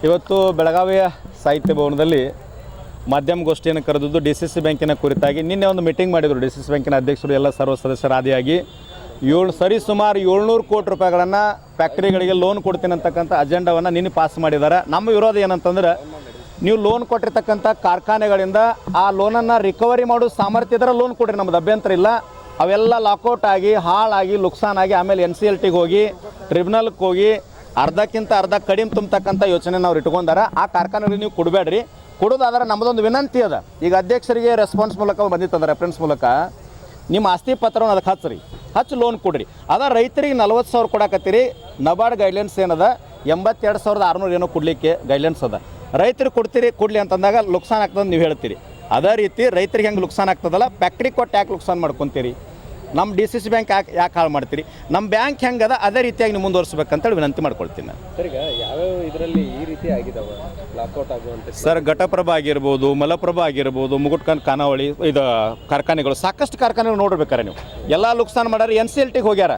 ಇವತ್ತು ಬೆಳಗಾವಿಯ ಸಾಹಿತ್ಯ ಭವನದಲ್ಲಿ ಮಾಧ್ಯಮಗೋಷ್ಠಿಯನ್ನು ಕರೆದಿದ್ದು DCC ಬ್ಯಾಂಕಿನ ಕುರಿತಾಗಿ ನಿನ್ನೆ ಒಂದು ಮೀಟಿಂಗ್ ಮಾಡಿದರು. DCC ಬ್ಯಾಂಕಿನ ಅಧ್ಯಕ್ಷರು ಎಲ್ಲ ಸರ್ವ ಸದಸ್ಯರಾದಿಯಾಗಿ ಸುಮಾರು 700 ಕೋಟಿ ರೂಪಾಯಿಗಳನ್ನು ಫ್ಯಾಕ್ಟ್ರಿಗಳಿಗೆ ಲೋನ್ ಕೊಡ್ತೀನಿ ಅಂತಕ್ಕಂಥ ಅಜೆಂಡಾವನ್ನು ನಿನ್ನೆ ಪಾಸ್ ಮಾಡಿದ್ದಾರೆ. ನಮ್ಮ ವಿರೋಧ ಏನಂತಂದ್ರೆ, ನೀವು ಲೋನ್ ಕೊಟ್ಟಿರ್ತಕ್ಕಂಥ ಕಾರ್ಖಾನೆಗಳಿಂದ ಆ ಲೋನನ್ನು ರಿಕವರಿ ಮಾಡೋ ಸಾಮರ್ಥ್ಯ ಇದ್ರೆ ಲೋನ್ ಕೊಡ್ರಿ, ನಮ್ಮದು ಅಭ್ಯಂತರ ಇಲ್ಲ. ಅವೆಲ್ಲ ಲಾಕೌಟ್ ಆಗಿ ಹಾಳಾಗಿ ಲುಕ್ಸಾನಾಗಿ ಆಮೇಲೆ NCLTಗೆ ಹೋಗಿ ಟ್ರಿಬ್ಯುನಲ್ಗೆ ಹೋಗಿ ಅರ್ಧಕ್ಕಿಂತ ಅರ್ಧ ಕಡಿಮೆ ತುಂಬತಕ್ಕಂಥ ಯೋಚನೆ ನಾವು ಇಟ್ಕೊಂಡಾರ. ಆ ಕಾರ್ಖಾನೆಗಳಿಗೆ ನೀವು ಕೊಡಬೇಡ್ರಿ. ಕೊಡೋದಾದ್ರೆ ನಮ್ಮದೊಂದು ವಿನಂತಿ ಅದ. ಈಗ ಅಧ್ಯಕ್ಷರಿಗೆ ರೆಸ್ಪಾನ್ಸ್ ಮೂಲಕ ಬಂದಿತ್ತದ, ರೆಫರೆನ್ಸ್ ಮೂಲಕ ನಿಮ್ಮ ಆಸ್ತಿ ಪತ್ರವನ್ನು ಅದಕ್ಕೆ ಹಚ್ಚಿ ಲೋನ್ ಕೊಡ್ರಿ. ಅದ ರೈತರಿಗೆ 40,000 ಕೊಡಕತ್ತೀರಿ. ನಬಾರ್ಡ್ ಗೈಡ್ಲೈನ್ಸ್ ಏನದ 82,600 ಏನೋ ಕೊಡಲಿಕ್ಕೆ ಗೈಡ್ಲೈನ್ಸ್ ಅದ. ರೈತರಿಗೆ ಕೊಡಲಿ ಅಂತಂದಾಗ ಲುಕ್ಸಾನ್ ಆಗ್ತದೆ ನೀವು ಹೇಳ್ತೀರಿ. ಅದೇ ರೀತಿ ರೈತರಿಗೆ ಹೆಂಗೆ ಲುಕ್ಸಾನ್ ಆಗ್ತದಲ್ಲ, ಫ್ಯಾಕ್ಟ್ರಿ ಕೊಟ್ಟು ಯಾಕೆ ಲುಕ್ಸಾನ್ ಮಾಡ್ಕೊತೀರಿ? ನಮ್ಮ DCC ಬ್ಯಾಂಕ್ ಯಾಕೆ ಹಾಳು ಮಾಡ್ತೀರಿ? ನಮ್ಮ ಬ್ಯಾಂಕ್ ಹೆಂಗದ ಅದೇ ರೀತಿಯಾಗಿ ನೀವು ಮುಂದುವರಿಸ್ಬೇಕಂತೇಳಿ ವಿನಂತಿ ಮಾಡ್ಕೊಳ್ತೀನಿ ನಾನು. ಸರ್, ಈಗ ಯಾವ್ಯಾವ ಇದರಲ್ಲಿ ಈ ರೀತಿ ಆಗಿದಾವೆ ಲಾಕೌಟ್ ಆಗುವಂಥ? ಸರ್, ಘಟಪ್ರಭಾ ಆಗಿರ್ಬೋದು, ಮಲಪ್ರಭಾ ಆಗಿರ್ಬೋದು, ಮುಗುಟ್ಕನ್ ಖಾನಾವಳಿ ಇದು ಕಾರ್ಖಾನೆಗಳು, ಸಾಕಷ್ಟು ಕಾರ್ಖಾನೆಗಳು ನೋಡ್ಬೇಕಾರೆ ನೀವು ಎಲ್ಲ ಲುಕ್ಸಾನ್ ಮಾಡ್ಯಾರ. NCLTಗೆ ಹೋಗ್ಯಾರ.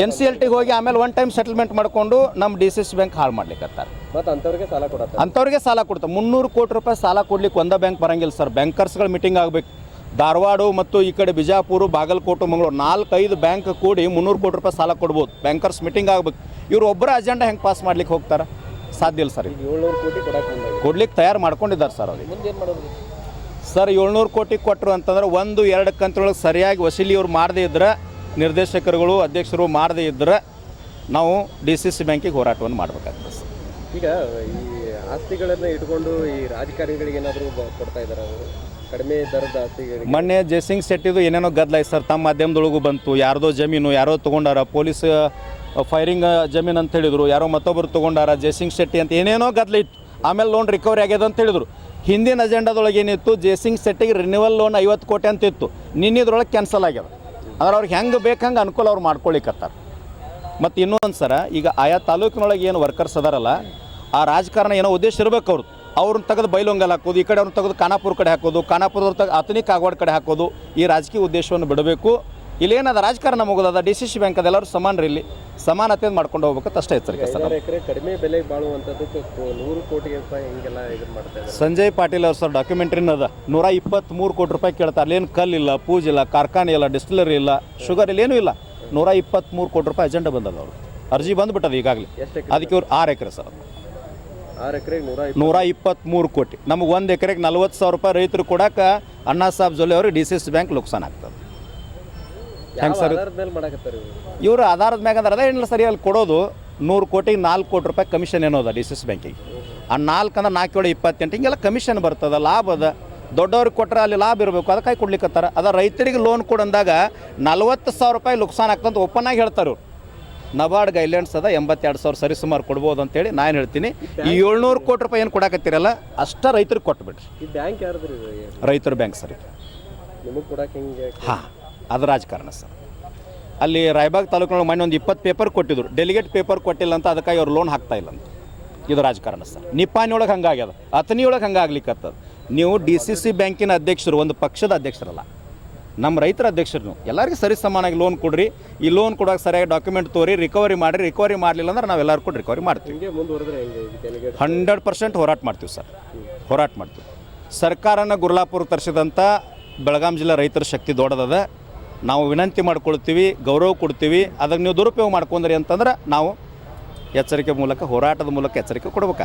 NCLTಗೆ ಹೋಗಿ ಆಮೇಲೆ ಒನ್ ಟೈಮ್ ಸೆಟಲ್ಮೆಂಟ್ ಮಾಡಿಕೊಂಡು ನಮ್ಮ DCC ಬ್ಯಾಂಕ್ ಹಾಳು ಮಾಡ್ಲಿಕ್ಕತ್ತಾರೆ. ಮತ್ತು ಅಂಥವ್ರಿಗೆ ಸಾಲ ಕೊಡತ್ತೆ, ಅಂಥವ್ರಿಗೆ ಸಾಲ ಕೊಡ್ತಾರೆ. 300 ಕೋಟಿ ರೂಪಾಯಿ ಸಾಲ ಕೊಡ್ಲಿಕ್ಕೆ ಒಂದೇ ಬ್ಯಾಂಕ್ ಬರಂಗಿಲ್ಲ ಸರ್. ಬ್ಯಾಂಕರ್ಸ್ಗಳ ಮೀಟಿಂಗ್ ಆಗಬೇಕು. ಧಾರವಾಡ ಮತ್ತು ಈ ಕಡೆ ಬಿಜಾಪುರ, ಬಾಗಲಕೋಟೆ, ಮಂಗಳೂರು 4-5 ಬ್ಯಾಂಕ್ ಕೂಡಿ 300 ಕೋಟಿ ರೂಪಾಯಿ ಸಾಲ ಕೊಡ್ಬೋದು. ಬ್ಯಾಂಕರ್ಸ್ ಮೀಟಿಂಗ್ ಆಗಬೇಕು. ಇವರು ಒಬ್ಬರ ಅಜೆಂಡಾ ಹೆಂಗೆ ಪಾಸ್ ಮಾಡ್ಲಿಕ್ಕೆ ಹೋಗ್ತಾರೆ? ಸಾಧ್ಯ ಇಲ್ಲ ಸರ್. 700 ಕೋಟಿ ಕೊಡ್ಲಿಕ್ಕೆ ತಯಾರು ಮಾಡ್ಕೊಂಡಿದ್ದಾರೆ ಸರ್ ಅವ್ರಿಗೆ. ಮುಂದೆ ಏನು ಮಾಡೋದು ಸರ್? 700 ಕೋಟಿ ಕೊಟ್ಟರು ಅಂತಂದ್ರೆ 1-2 ಕಂತುಗಳಿಗೆ ಸರಿಯಾಗಿ ವಸೂಲಿ ಇವ್ರು ಮಾಡದೇ ಇದ್ರೆ, ನಿರ್ದೇಶಕರುಗಳು ಅಧ್ಯಕ್ಷರು ಮಾಡದೇ ಇದ್ದರೆ ನಾವು DCC ಬ್ಯಾಂಕಿಗೆ ಹೋರಾಟವನ್ನು ಮಾಡಬೇಕಾಗ್ತದೆ ಸರ್. ಈಗ ಈ ಆಸ್ತಿಗಳನ್ನು ಇಟ್ಕೊಂಡು ಈ ರಾಜಕಾರಣಿಗಳಿಗೆ ಏನಾದರೂ ಕೊಡ್ತಾ ಇದ್ದಾರೆ ಅವರು ಕಡಿಮೆ ದರದ ಆಸ್ತಿಗಳಿಗೆ? ಮೊನ್ನೆ ಜಯಸಿಂಗ್ ಶೆಟ್ಟಿದು ಏನೇನೋ ಗದ್ದಲಾಯ್ತು ಸರ್. ತಮ್ಮ ಮಾಧ್ಯಮದೊಳಗೂ ಬಂತು. ಯಾರ್ದೋ ಜಮೀನು ಯಾರೋ ತೊಗೊಂಡಾರ, ಪೊಲೀಸ್ ಫೈರಿಂಗ್ ಜಮೀನು ಅಂತ ಹೇಳಿದರು. ಯಾರೋ ಮತ್ತೊಬ್ಬರು ತೊಗೊಂಡಾರ ಜಯಸಿಂಗ್ ಶೆಟ್ಟಿ ಅಂತ ಏನೇನೋ ಗದ್ದಲ ಇತ್ತು. ಆಮೇಲೆ ಲೋನ್ ರಿಕವರಿ ಆಗ್ಯದ ಅಂತ ಹೇಳಿದರು. ಹಿಂದಿನ ಅಜೆಂಡಾದೊಳಗೆ ಏನಿತ್ತು, ಜಯಸಿಂಗ್ ಶೆಟ್ಟಿಗೆ ರಿನ್ಯೂವಲ್ ಲೋನ್ 50 ಕೋಟಿ ಅಂತ ಇತ್ತು. ನಿನ್ನಿದ್ರೊಳಗೆ ಕ್ಯಾನ್ಸಲ್ ಆಗ್ಯದ. ಅಂದ್ರೆ ಅವ್ರಿಗೆ ಹೆಂಗೆ ಬೇಕಂಗೆ ಅನುಕೂಲ ಅವ್ರು ಮಾಡ್ಕೊಳ್ಳಿಕ್ಕತ್ತಾರೆ. ಮತ್ತು ಇನ್ನೊಂದು ಸರ, ಈಗ ಆಯಾ ತಾಲೂಕಿನೊಳಗೆ ಏನು ವರ್ಕರ್ಸ್ ಅದಾರಲ್ಲ, ಆ ರಾಜಕಾರಣ ಏನೋ ಉದ್ದೇಶ ಇರಬೇಕು ಅವ್ರದ್ದು. ಅವ್ರನ್ನ ತೆಗೆದು ಬೈಲೊಂಗಲ್ ಹಾಕೋದು, ಈ ಕಡೆ ಅವ್ರನ್ನ ತೆಗೆದು ಖಾನಾಪುರ ಕಡೆ ಹಾಕೋದು, ಖಾನಾಪುರದವ್ರ ತೆಗೆದು ಅಥಣಿ ಕಾಗವಾಡ ಕಡೆ ಹಾಕೋದು, ಈ ರಾಜಕೀಯ ಉದ್ದೇಶವನ್ನು ಬಿಡಬೇಕು. ಇಲ್ಲೇನದ ರಾಜಕಾರಣ ಮುಗೋದದ. DCC ಬ್ಯಾಂಕ್ ಅದೆಲ್ಲರೂ ಸಮಾನರು, ಇಲ್ಲಿ ಸಮಾನತೆ ಮಾಡ್ಕೊಂಡು ಹೋಗ್ಬೇಕಂತ ಅಷ್ಟೇ ಎಚ್ಚರಿಕೆ ಸರ್. 5 ಎಕರೆ ಕಡಿಮೆ ಬೆಲೆ ಬಾಳುವಂಥದ್ದಕ್ಕೆ 100 ಕೋಟಿ ರೂಪಾಯಿ ಹಿಂಗೆಲ್ಲ ಇದು ಮಾಡ್ತಾ ಇದ್ದಾರೆ. ಸಂಜಯ್ ಪಾಟೀಲ್ ಅವ್ರು ಸರ್ ಡಾಕ್ಯುಮೆಂಟ್ರಿನ ಅದ. 123 ಕೋಟಿ ರೂಪಾಯಿ ಕೇಳ್ತಾರೆ. ಅಲ್ಲೇನು ಕಲ್ಲಿಲ್ಲ, ಪೂಜಿಲ್ಲ, ಕಾರ್ಖಾನೆ ಇಲ್ಲ, ಡಿಸ್ಟಿಲರಿ ಇಲ್ಲ, ಶುಗರ್ ಇಲ್ಲ, ಏನೂ ಇಲ್ಲ. 123 ಕೋಟಿ ರೂಪಾಯಿ ಅಜೆಂಡಾ ಬಂದದ. ಅವರು ಅರ್ಜಿ ಬಂದುಬಿಟ್ಟದ ಈಗಾಗಲೇ. ಅದಕ್ಕೆ ಇವ್ರು 6 ಎಕರೆ ಸರ್. 6 ಎಕರೆಗೆ 123 ಕೋಟಿ. ನಮಗೆ 1 ಎಕರೆಗೆ 40,000 ರೂಪಾಯಿ ರೈತರು ಕೊಡಕ್ಕೆ ಅಣ್ಣಾ ಸಾಹೇಬ್ ಜೊಲ್ಲೆ ಅವ್ರಿಗೆ DCC ಬ್ಯಾಂಕ್ ಲುಕ್ಸಾನ್ ಆಗ್ತದೆ. ಹೆಂಗೆ ಸರ್? ಇವರು ಆಧಾರದ ಮ್ಯಾಗ ಅಂದ್ರೆ ಅದೇ ಏನಿಲ್ಲ ಸರಿ. ಅಲ್ಲಿ ಕೊಡೋದು 100 ಕೋಟಿಗೆ 4 ಕೋಟಿ ರೂಪಾಯಿ ಕಮಿಷನ್ ಏನೋದ DCC ಬ್ಯಾಂಕಿಗೆ. ಆ 4 ಅಂದ್ರೆ 4 28 ಹಿಂಗೆಲ್ಲ ಕಮಿಷನ್ ಬರ್ತದೆ, ಲಾಭ ಅದ. ದೊಡ್ಡವ್ರಿಗೆ ಕೊಟ್ಟರೆ ಅಲ್ಲಿ ಲಾಭ ಇರಬೇಕು, ಅದಕ್ಕಾಗಿ ಕೊಡ್ಲಿಕ್ಕತ್ತಾರ. ಅದ ರೈತರಿಗೆ ಲೋನ್ ಕೊಡಂದಾಗ 40,000 ರೂಪಾಯಿ ಲುಕ್ಸಾನ್ ಆಗ್ತಂತ ಓಪನ್ ಆಗಿ ಹೇಳ್ತಾರೆ ಇವ್ರು. ನಬಾರ್ಡ್ ಗೈಡ್ಲೈನ್ಸ್ ಅದ 82,000 ಸರಿ ಸುಮಾರು ಕೊಡ್ಬೋದು ಅಂತೇಳಿ ನಾನು ಹೇಳ್ತೀನಿ. ಈ 700 ಕೋಟಿ ರೂಪಾಯಿ ಏನು ಕೊಡಕತ್ತೀರಲ್ಲ ಅಷ್ಟ ರೈತರಿಗೆ ಕೊಟ್ಬಿಡ್ರಿ. ಈ ಬ್ಯಾಂಕ್ ಯಾರ್ದ್ರಿ? ರೈತರ ಬ್ಯಾಂಕ್ ಸರಿ. ನಿಮಗೆ ಕೊಡಕ್ಕೆ ಹಿಂಗೆ? ಹಾಂ, ಅದು ರಾಜಕಾರಣ ಸರ್. ಅಲ್ಲಿ ರಾಯಬಾಗ್ ತಾಲೂಕಿನೊಳಗೆ ಮೊನ್ನೆ ಒಂದು 20 ಪೇಪರ್ ಕೊಟ್ಟಿದ್ರು. ಡೆಲಿಗೇಟ್ ಪೇಪರ್ ಕೊಟ್ಟಿಲ್ಲ ಅಂತ ಅದಕ್ಕಾಗಿ ಅವ್ರು ಲೋನ್ ಹಾಕ್ತಾ ಇಲ್ಲ ಅಂತ. ಇದು ರಾಜಕಾರಣ ಸರ್. ನಿಪ್ಪಾಣಿಯೊಳಗೆ ಹಂಗಾಗ್ಯದ, ಅಥಣಿಯೊಳಗೆ ಹಂಗಾಗ್ಲಿಕ್ಕತ್ತದ. ನೀವು DCC ಬ್ಯಾಂಕಿನ ಅಧ್ಯಕ್ಷರು ಒಂದು ಪಕ್ಷದ ಅಧ್ಯಕ್ಷರಲ್ಲ, ನಮ್ಮ ರೈತರ ಅಧ್ಯಕ್ಷರು. ನೀವು ಎಲ್ಲರಿಗೂ ಸರಿ ಸಮಾನಾಗಿ ಲೋನ್ ಕೊಡ್ರಿ. ಈ ಲೋನ್ ಕೊಡೋಕೆ ಸರಿಯಾಗಿ ಡಾಕ್ಯುಮೆಂಟ್ ತೋರಿ, ರಿಕವರಿ ಮಾಡಿರಿ. ರಿಕವರಿ ಮಾಡಲಿಲ್ಲ ಅಂದ್ರೆ ನಾವು ಎಲ್ಲರೂ ಕೂಡ ರಿಕವರಿ ಮಾಡ್ತೀವಿ. 100% ಹೋರಾಟ ಮಾಡ್ತೀವಿ ಸರ್. ಹೋರಾಟ ಮಾಡ್ತೀವಿ. ಸರ್ಕಾರನ ಗುರ್ಲಾಪುರ ತರಿಸಿದಂಥ ಬೆಳಗಾಂ ಜಿಲ್ಲೆ ರೈತರ ಶಕ್ತಿ ದೊಡ್ಡದದ. ನಾವು ವಿನಂತಿ ಮಾಡ್ಕೊಳ್ತೀವಿ, ಗೌರವ ಕೊಡ್ತೀವಿ. ಅದಕ್ಕೆ ನೀವು ದುರುಪಯೋಗ ಮಾಡ್ಕೊಂಡ್ರಿ ಅಂತಂದ್ರೆ ನಾವು ಎಚ್ಚರಿಕೆ ಮೂಲಕ, ಹೋರಾಟದ ಮೂಲಕ ಎಚ್ಚರಿಕೆ ಕೊಡ್ಬೇಕಾಗ್ತದೆ.